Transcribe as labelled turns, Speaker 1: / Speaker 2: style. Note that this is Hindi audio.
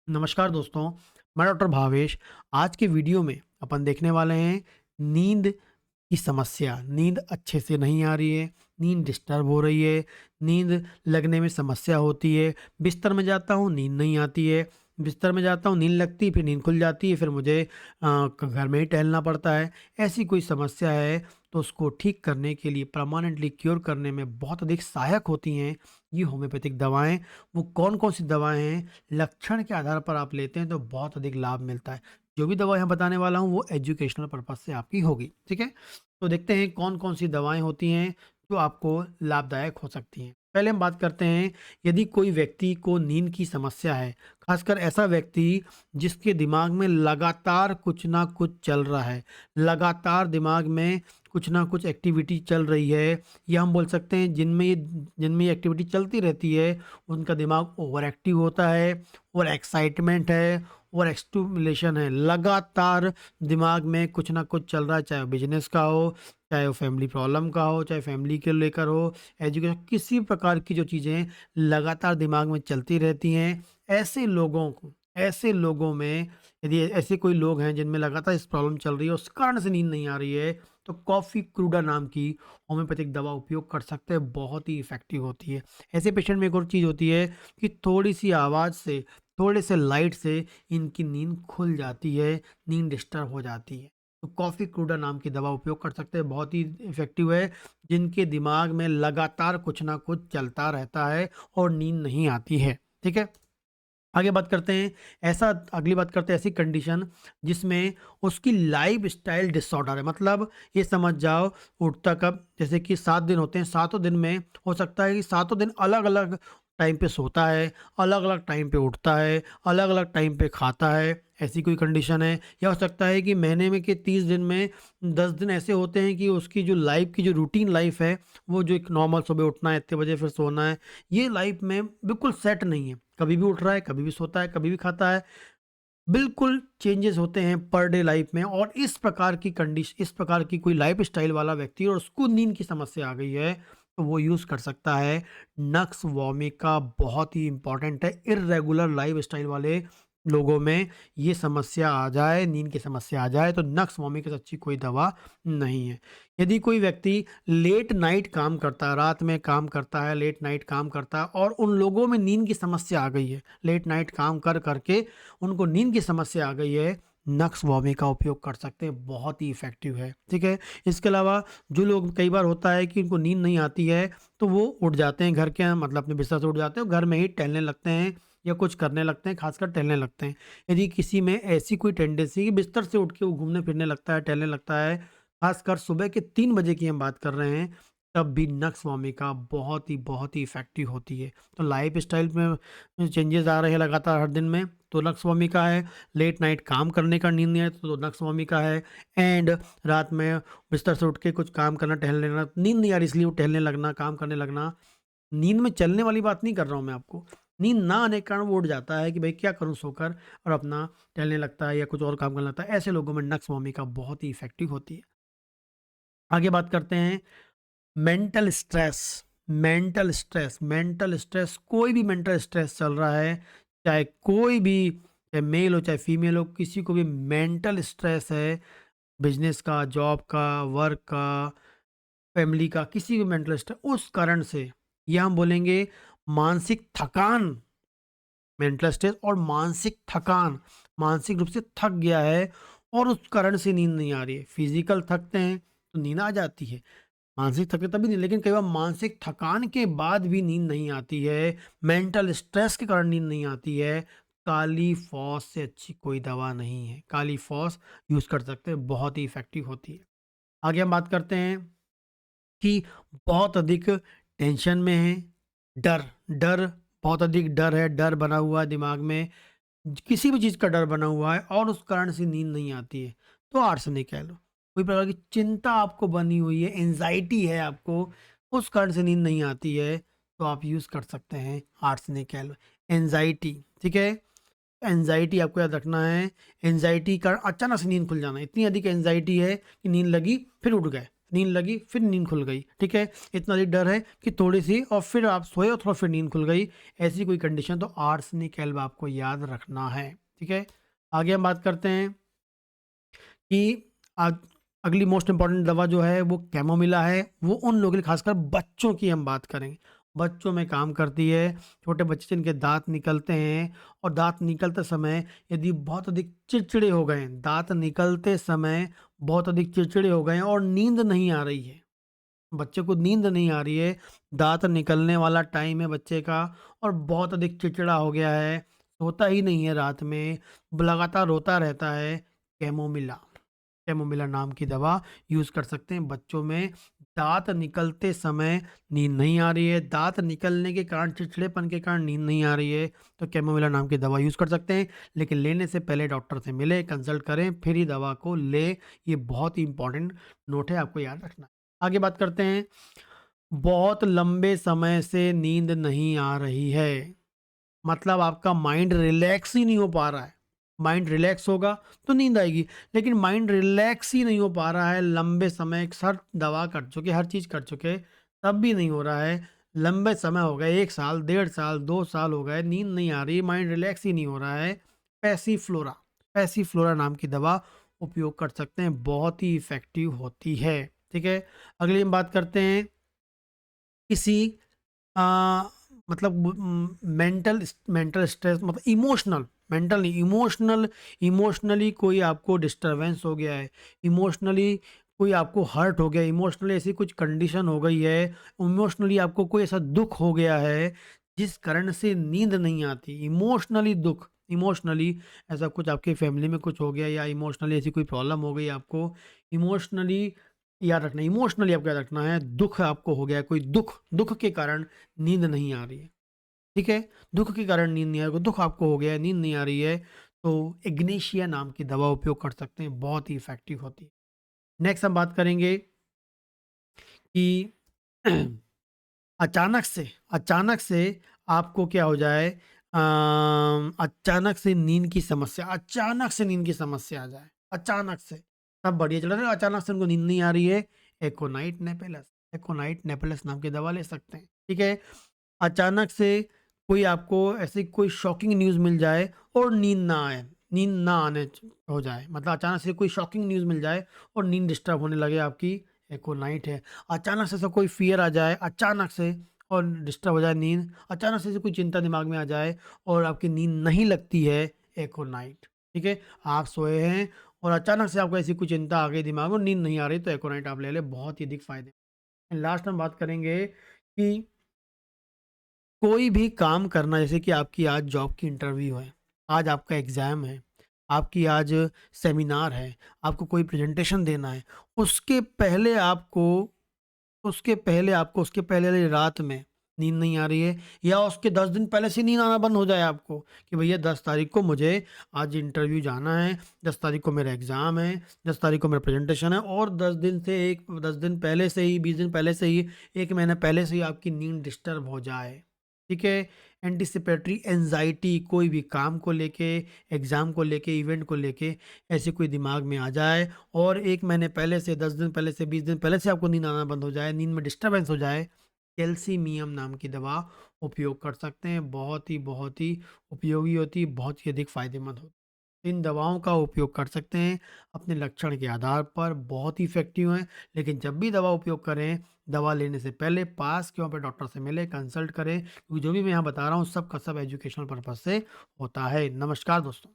Speaker 1: नमस्कार दोस्तों, मैं डॉक्टर भावेश। आज के वीडियो में अपन देखने वाले हैं नींद की समस्या। नींद अच्छे से नहीं आ रही है, नींद डिस्टर्ब हो रही है, नींद लगने में समस्या होती है। बिस्तर में जाता हूँ, नींद नहीं आती है, बिस्तर में जाता हूँ, नींद लगती है, फिर नींद खुल जाती है, फिर मुझे घर में ही टहलना पड़ता है। ऐसी कोई समस्या है तो उसको ठीक करने के लिए, परमानेंटली क्योर करने में बहुत अधिक सहायक होती हैं ये होम्योपैथिक दवाएँ। वो कौन-कौन सी दवाएँ हैं, लक्षण के आधार पर आप लेते हैं तो बहुत अधिक लाभ मिलता है। जो भी दवा यहाँ बताने वाला हूँ वो एजुकेशनल पर्पज़ से आपकी होगी, ठीक है? तो देखते हैं कौन-कौन सी दवाएँ होती हैं जो आपको लाभदायक हो सकती हैं। पहले हम बात करते हैं, यदि कोई व्यक्ति को नींद की समस्या है, ख़ासकर ऐसा व्यक्ति जिसके दिमाग में लगातार कुछ ना कुछ चल रहा है, लगातार दिमाग में कुछ ना कुछ एक्टिविटी चल रही है, या हम बोल सकते हैं जिनमें ये एक्टिविटी चलती रहती है, उनका दिमाग ओवर एक्टिव होता है और एक्साइटमेंट है और स्टिमुलेशन है। लगातार दिमाग में कुछ ना कुछ चल रहा है, चाहे वो बिज़नेस का हो, चाहे वो फैमिली प्रॉब्लम का हो, चाहे फैमिली के लेकर हो, एजुकेशन, किसी प्रकार की जो चीज़ें लगातार दिमाग में चलती रहती हैं, ऐसे लोगों में यदि ऐसे कोई लोग हैं जिनमें लगातार इस प्रॉब्लम चल रही है, उस कारण से नींद नहीं आ रही है, तो कॉफ़ी क्रूडा नाम की होम्योपैथिक दवा उपयोग कर सकते हैं, बहुत ही इफ़ेक्टिव होती है। ऐसे पेशेंट में एक और चीज़ होती है कि थोड़ी-सी आवाज़ से, थोड़े से लाइट से इनकी नींद खुल जाती है, नींद डिस्टर्ब हो जाती है। तो कॉफ़ी क्रूडा नाम की दवा उपयोग कर सकते हैं, बहुत ही इफ़ेक्टिव है, जिनके दिमाग में लगातार कुछ ना कुछ चलता रहता है और नींद नहीं आती है। ठीक है? आगे बात करते हैं, ऐसा अगली बात करते हैं ऐसी कंडीशन जिसमें उसकी लाइफ़स्टाइल डिसऑर्डर है। मतलब ये समझ जाओ, उठता कब, जैसे कि 7 दिन होते हैं, सातों दिन में हो सकता है कि सातों दिन अलग-अलग टाइम पे सोता है, अलग-अलग टाइम पे उठता है, अलग-अलग टाइम पे खाता है, ऐसी कोई कंडीशन है। या हो सकता है कि महीने में के 30 दिन में 10 दिन ऐसे होते हैं कि उसकी जो लाइफ़ की जो रूटीन लाइफ़ है, वो जो एक नॉर्मल सुबह उठना है, इतने बजे फिर सोना है, ये लाइफ़ में बिल्कुल सेट नहीं है। कभी भी उठ रहा है, कभी भी सोता है, कभी भी खाता है। बिल्कुल चेंजेस होते हैं पर डे लाइफ में, और इस प्रकार की कोई लाइफ़स्टाइल वाला व्यक्ति और उसको नींद की समस्या आ गई है, तो वो यूज़ कर सकता है नक्स वोमिका। बहुत ही इम्पोर्टेंट है, इर्रेगुलर लाइफ़स्टाइल वाले लोगों में ये समस्या आ जाए, नींद की समस्या आ जाए, तो नक्स वोमिका से अच्छी कोई दवा नहीं है। यदि कोई व्यक्ति लेट नाइट काम करता है, रात में काम करता है, लेट नाइट काम करता है और उन लोगों में नींद की समस्या आ गई है, लेट नाइट काम कर के उनको नींद की समस्या आ गई है, नक्स वॉमी का उपयोग कर सकते हैं, बहुत ही इफ़ेक्टिव है, ठीक है? इसके अलावा जो लोग, कई बार होता है कि उनको नींद नहीं आती है, तो वो उठ जाते हैं घर के, मतलब अपने बिस्तर से उठ जाते हैं और घर में ही टहलने लगते हैं या कुछ करने लगते हैं, खासकर टहलने लगते हैं। यदि किसी में ऐसी कोई टेंडेंसी कि बिस्तर से उठ के वो घूमने-फिरने लगता है, टहलने लगता है, खासकर सुबह के 3 बजे की हम बात कर रहे हैं, तब भी नक्स वॉमिका बहुत ही इफ़ेक्टिव होती है। तो लाइफ़स्टाइल में चेंजेज़ आ रहे हैं लगातार हर दिन में, तो नक्स वॉमिका है। लेट नाइट काम करने का नींद नहीं है तो नक्स वॉमिका है। एंड रात में बिस्तर से उठ के कुछ काम करना, टहलने लगना, नींद नहीं आ रही इसलिए वो टहलने लगना, काम करने लगना। नींद में चलने वाली बात नहीं कर रहा हूँ मैं आपको। नींद ना आने के कारण वो उठ जाता है कि भाई क्या करूँ सोकर, और अपना टहलने लगता है या कुछ और काम करने लगता है। ऐसे लोगों में नक्स वॉमिका बहुत ही इफ़ेक्टिव होती है। आगे बात करते हैं मेंटल स्ट्रेस। मेंटल स्ट्रेस, कोई भी मेंटल स्ट्रेस चल रहा है, चाहे कोई भी, चाहे मेल हो चाहे फीमेल हो, किसी को भी मेंटल स्ट्रेस है, बिजनेस का, जॉब का, वर्क का, फैमिली का, किसी भी मेंटल स्ट्रेस, उस कारण से, या हम बोलेंगे मानसिक थकान, मेंटल स्ट्रेस और मानसिक थकान, मानसिक रूप से थक गया है और उस कारण से नींद नहीं आ रही है। फिजिकल थकते हैं तो नींद आ जाती है, मानसिक थके तभी नहीं, लेकिन कई बार मानसिक थकान के बाद भी नींद नहीं आती है, मेंटल स्ट्रेस के कारण नींद नहीं आती है, काली फॉस से अच्छी कोई दवा नहीं है। काली फॉस यूज़ कर सकते हैं, बहुत ही इफ़ेक्टिव होती है। आगे हम बात करते हैं कि बहुत अधिक टेंशन में है, डर डर बहुत अधिक डर है, डर बना हुआ है दिमाग में, किसी भी चीज़ का डर बना हुआ है और उस कारण से नींद नहीं आती है, तो आर्सेनिक कह लो। कोई प्रकार की चिंता आपको बनी हुई है, एंग्ज़ायटी है आपको, उस कारण से नींद नहीं आती है, तो आप यूज़ कर सकते हैं आर्सेनिक कह लो। एंग्ज़ायटी, ठीक है? एंग्ज़ायटी आपको याद रखना है, एंग्ज़ायटी का अचानक से नींद खुल जाना, इतनी अधिक एंग्ज़ायटी है कि नींद लगी, फिर उठ गए, नींद लगी फिर नींद खुल गई, ठीक है? इतना अधिक डर है कि थोड़ी-सी और फिर आप सोए और थोड़ा फिर नींद खुल गई, ऐसी कोई कंडीशन तो आर्सेनिक एल्ब आपको याद रखना है, ठीक है? आगे हम बात करते हैं कि अग अगली मोस्ट इम्पोर्टेंट दवा जो है वो कैमोमिला है, वो उन लोगों के लिए खासकर बच्चों की हम बात करेंगे। बच्चों में काम करती है, छोटे बच्चे जिनके दाँत निकलते हैं और दाँत निकलते समय यदि बहुत अधिक चिड़चिड़े हो गए हैं, दाँत निकलते समय बहुत अधिक चिड़चिड़े हो गए हैं और नींद नहीं आ रही है, बच्चे को नींद नहीं आ रही है, दाँत निकलने वाला टाइम है बच्चे का और बहुत अधिक चिड़चिड़ा हो गया है, सोता ही नहीं है रात में, लगातार रोता रहता है, कैमोमिला कैमोमिला नाम की दवा यूज़ कर सकते हैं बच्चों में। दाँत निकलते समय नींद नहीं आ रही है, दाँत निकलने के कारण चिड़चिड़ेपन के कारण नींद नहीं आ रही है, तो कैमोमिला नाम की दवा यूज़ कर सकते हैं। लेकिन लेने से पहले डॉक्टर से मिलें, कंसल्ट करें, फिर ही दवा को लें। ये बहुत ही इम्पोर्टेंट नोट है, आपको याद रखना है। आगे बात करते हैं, बहुत लंबे समय से नींद नहीं आ रही है। मतलब आपका माइंड रिलैक्स ही नहीं हो पा रहा है। माइंड रिलैक्स होगा तो नींद आएगी, लेकिन माइंड रिलैक्स ही नहीं हो पा रहा है, लंबे समय सर दवा कर चुके, हर चीज़ कर चुके, तब भी नहीं हो रहा है। लंबे समय हो गए, 1 साल, 1.5 साल, 2 साल हो गए, नींद नहीं आ रही, माइंड रिलैक्स ही नहीं हो रहा है। पैसिफ्लोरा पैसिफ्लोरा नाम की दवा उपयोग कर सकते हैं, बहुत ही इफ़ेक्टिव होती है, ठीक है? अगली हम बात करते हैं किसी अ, मतलब मेंटल स्ट्रेस, मतलब इमोशनल, मेंटल नहीं, इमोशनली कोई आपको डिस्टरबेंस हो गया है, इमोशनली कोई आपको हर्ट हो गया, इमोशनली ऐसी कुछ कंडीशन हो गई है, इमोशनली आपको कोई ऐसा दुख हो गया है जिस कारण से नींद नहीं आती, इमोशनली दुख, इमोशनली ऐसा कुछ आपकी फैमिली में कुछ हो गया या इमोशनली ऐसी कोई प्रॉब्लम हो गई आपको, इमोशनली याद रखना है, इमोशनली आपको याद रखना है, दुःख आपको हो गया है, कोई दुःख के कारण नींद नहीं आ रही है, ठीक है? दुःख के कारण नींद नहीं आ रही है, दुःख आपको हो गया है, नींद नहीं आ रही है, तो इग्नेशिया नाम की दवा उपयोग कर सकते हैं, बहुत ही इफ़ेक्टिव होती है। नेक्स्ट हम बात करेंगे कि अचानक से आपको क्या हो जाए, अचानक से नींद की समस्या आ जाए, अचानक से, सब बढ़िया चल रहा है, अचानक से उनको नींद नहीं आ रही है, एकोनाइट नेपेलस नाम की दवा ले सकते हैं, ठीक है? अचानक से कोई आपको ऐसी कोई शॉकिंग न्यूज़ मिल जाए और नींद ना आने हो जाए, मतलब अचानक से कोई शॉकिंग न्यूज़ मिल जाए और नींद डिस्टर्ब होने लगे आपकी, एकोनाइट है। अचानक से ऐसा कोई फ़ियर आ जाए, अचानक से, और डिस्टर्ब हो जाए नींद, अचानक से कोई चिंता दिमाग में आ जाए और आपकी नींद नहीं लगती है, एकोनाइट, ठीक है? आप सोए हैं और अचानक से आपको ऐसी कोई चिंता आ गई दिमाग में और नींद नहीं आ रही, तो एकोनाइट आप ले लें, बहुत ही अधिक फ़ायदे। लास्ट हम बात करेंगे कि कोई भी काम करना, जैसे कि आपकी आज जॉब की इंटरव्यू है, आज आपका एग्ज़ाम है, आपकी आज सेमिनार है, आपको कोई प्रेज़ेंटेशन देना है, उसके पहले आपको उसके पहले वाली रात में नींद नहीं आ रही है या उसके 10 दिन पहले से नींद आना बंद हो जाए आपको कि भैया 10 तारीख को मुझे आज इंटरव्यू जाना है, 10 तारीख को मेरा एग्ज़ाम है, 10 तारीख को मेरा प्रेज़ेंटेशन है, और 10 दिन पहले से ही, 20 दिन पहले से ही, 1 महीने पहले से ही आपकी नींद डिस्टर्ब हो जाए, ठीक है? एंटिसिपेटरी एंग्ज़ायटी, कोई भी काम को लेके, एग्ज़ाम को लेके, इवेंट को लेके ऐसे कोई दिमाग में आ जाए और 1 महीने पहले से, 10 दिन पहले से, 20 दिन पहले से आपको नींद आना बंद हो जाए, नींद में डिस्टर्बेंस हो जाए, कैल्सीमियम नाम की दवा उपयोग कर सकते हैं। बहुत ही उपयोगी होती है, बहुत ही अधिक फ़ायदेमंद होती है। इन दवाओं का उपयोग कर सकते हैं अपने लक्षण के आधार पर, बहुत ही इफ़ेक्टिव हैं। लेकिन जब भी दवा उपयोग करें, दवा लेने से पहले पास के वहाँ पे डॉक्टर से मिलें, कंसल्ट करें, क्योंकि जो भी मैं यहाँ बता रहा हूँ सब का सब एजुकेशनल पर्पज़ से होता है। नमस्कार दोस्तों।